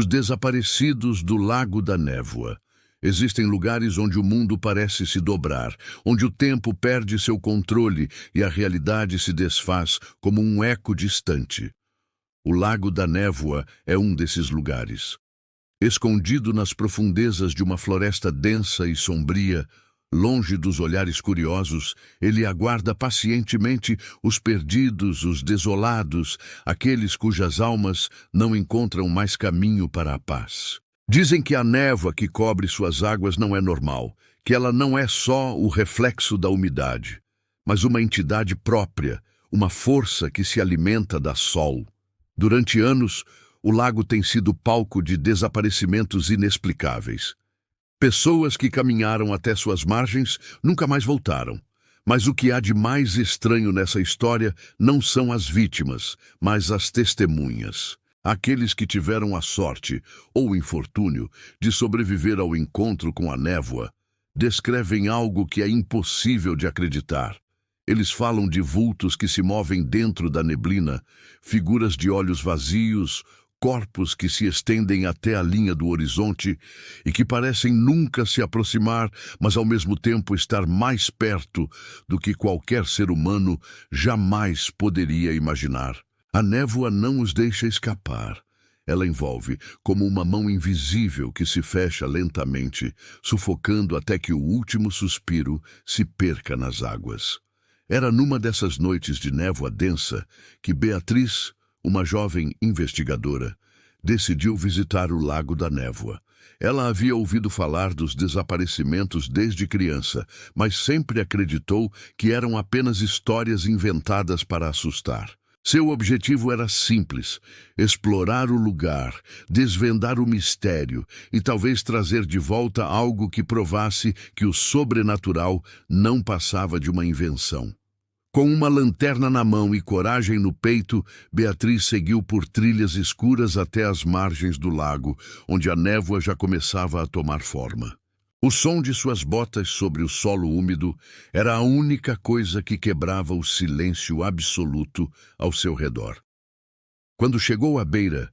Os desaparecidos do Lago da Névoa. Existem lugares onde o mundo parece se dobrar, onde o tempo perde seu controle e a realidade se desfaz como um eco distante. O Lago da Névoa é um desses lugares. Escondido nas profundezas de uma floresta densa e sombria, longe dos olhares curiosos, ele aguarda pacientemente os perdidos, os desolados, aqueles cujas almas não encontram mais caminho para a paz. Dizem que a névoa que cobre suas águas não é normal, que ela não é só o reflexo da umidade, mas uma entidade própria, uma força que se alimenta da sol. Durante anos, o lago tem sido palco de desaparecimentos inexplicáveis. Pessoas que caminharam até suas margens nunca mais voltaram. Mas o que há de mais estranho nessa história não são as vítimas, mas as testemunhas. Aqueles que tiveram a sorte, ou o infortúnio, de sobreviver ao encontro com a névoa, descrevem algo que é impossível de acreditar. Eles falam de vultos que se movem dentro da neblina, figuras de olhos vazios, corpos que se estendem até a linha do horizonte e que parecem nunca se aproximar, mas ao mesmo tempo estar mais perto do que qualquer ser humano jamais poderia imaginar. A névoa não os deixa escapar. Ela envolve como uma mão invisível que se fecha lentamente, sufocando até que o último suspiro se perca nas águas. Era numa dessas noites de névoa densa que Beatriz, uma jovem investigadora, decidiu visitar o Lago da Névoa. Ela havia ouvido falar dos desaparecimentos desde criança, mas sempre acreditou que eram apenas histórias inventadas para assustar. Seu objetivo era simples: explorar o lugar, desvendar o mistério e talvez trazer de volta algo que provasse que o sobrenatural não passava de uma invenção. Com uma lanterna na mão e coragem no peito, Beatriz seguiu por trilhas escuras até as margens do lago, onde a névoa já começava a tomar forma. O som de suas botas sobre o solo úmido era a única coisa que quebrava o silêncio absoluto ao seu redor. Quando chegou à beira,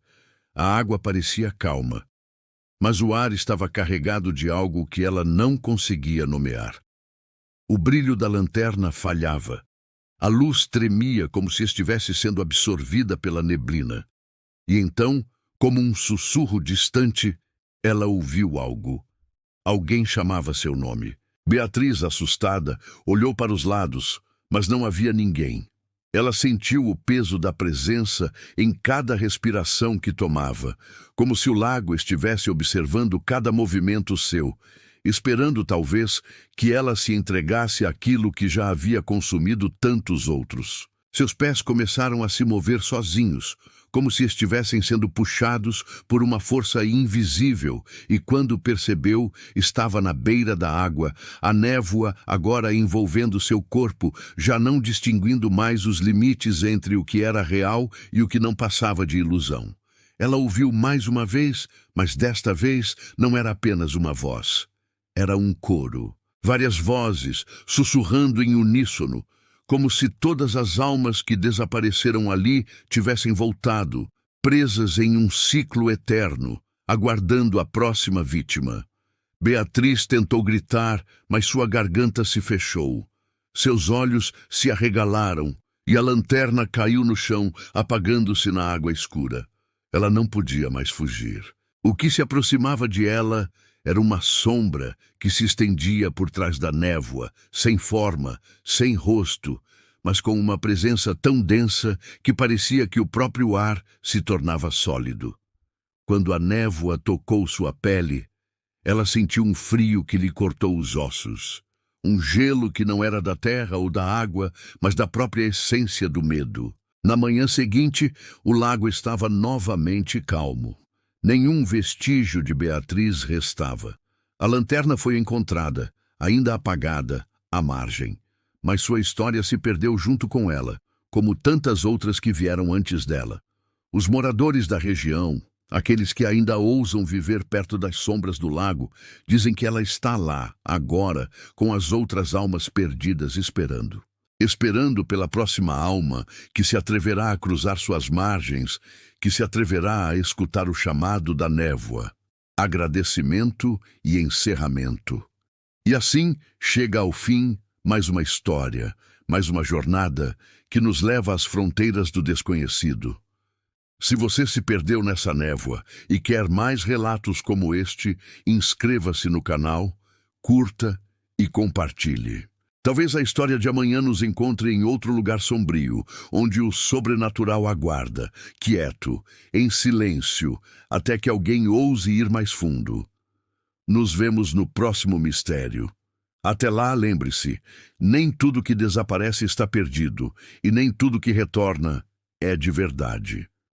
a água parecia calma, mas o ar estava carregado de algo que ela não conseguia nomear. O brilho da lanterna falhava. A luz tremia como se estivesse sendo absorvida pela neblina. E então, como um sussurro distante, ela ouviu algo. Alguém chamava seu nome. Beatriz, assustada, olhou para os lados, mas não havia ninguém. Ela sentiu o peso da presença em cada respiração que tomava, como se o lago estivesse observando cada movimento seu, esperando talvez que ela se entregasse àquilo que já havia consumido tantos outros. Seus pés começaram a se mover sozinhos, como se estivessem sendo puxados por uma força invisível, e quando percebeu, estava na beira da água, a névoa agora envolvendo seu corpo, já não distinguindo mais os limites entre o que era real e o que não passava de ilusão. Ela ouviu mais uma vez, mas desta vez não era apenas uma voz. Era um coro, várias vozes, sussurrando em uníssono, como se todas as almas que desapareceram ali tivessem voltado, presas em um ciclo eterno, aguardando a próxima vítima. Beatriz tentou gritar, mas sua garganta se fechou. Seus olhos se arregalaram e a lanterna caiu no chão, apagando-se na água escura. Ela não podia mais fugir. O que se aproximava de ela era uma sombra que se estendia por trás da névoa, sem forma, sem rosto, mas com uma presença tão densa que parecia que o próprio ar se tornava sólido. Quando a névoa tocou sua pele, ela sentiu um frio que lhe cortou os ossos, um gelo que não era da terra ou da água, mas da própria essência do medo. Na manhã seguinte, o lago estava novamente calmo. Nenhum vestígio de Beatriz restava. A lanterna foi encontrada, ainda apagada, à margem, mas sua história se perdeu junto com ela, como tantas outras que vieram antes dela. Os moradores da região, aqueles que ainda ousam viver perto das sombras do lago, dizem que ela está lá, agora, com as outras almas perdidas esperando. esperando pela próxima alma que se atreverá a cruzar suas margens, que se atreverá a escutar o chamado da névoa. Agradecimento e encerramento. E assim chega ao fim mais uma história, mais uma jornada que nos leva às fronteiras do desconhecido. Se você se perdeu nessa névoa e quer mais relatos como este, inscreva-se no canal, curta e compartilhe. Talvez a história de amanhã nos encontre em outro lugar sombrio, onde o sobrenatural aguarda, quieto, em silêncio, até que alguém ouse ir mais fundo. Nos vemos no próximo mistério. Até lá, lembre-se, nem tudo que desaparece está perdido, e nem tudo que retorna é de verdade.